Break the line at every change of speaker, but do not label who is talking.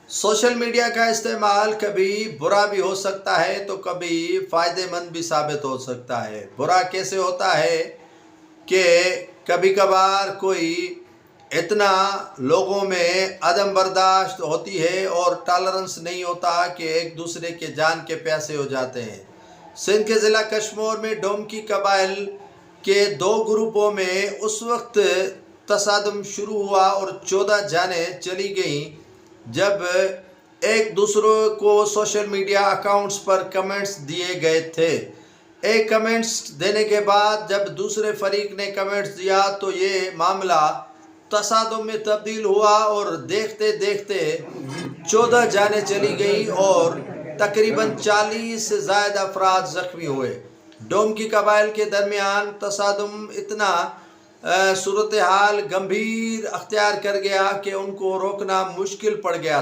Social media کا استعمال کبھی برا بھی ہو سکتا ہے تو کبھی فائدہ مند بھی ثابت ہو سکتا ہے۔ برا کیسے ہوتا ہے کہ کبھی کبھار کوئی اتنا لوگوں میں عدم برداشت ہوتی ہے اور ٹالرنس نہیں ہوتا کہ ایک دوسرے کے جان کے پیاسے ہو جاتے ہیں۔ سندھ کے ضلع کشمور میں ڈومکی قبائل کے دو گروپوں میں اس وقت تصادم شروع ہوا اور 14 جانیں چلی گئیں جب ایک دوسرے کو سوشل میڈیا اکاؤنٹس پر کمنٹس دیے گئے تھے۔ ایک کمنٹس دینے کے بعد جب دوسرے فریق نے کمنٹس دیا تو یہ معاملہ تصادم میں تبدیل ہوا اور دیکھتے دیکھتے 14 جانیں چلی گئیں اور تقریباً 40 سے زائد افراد زخمی ہوئے۔ ڈومکی قبائل کے درمیان تصادم اتنا صورتحال گمبھیر اختیار کر گیا کہ ان کو روکنا مشکل پڑ گیا۔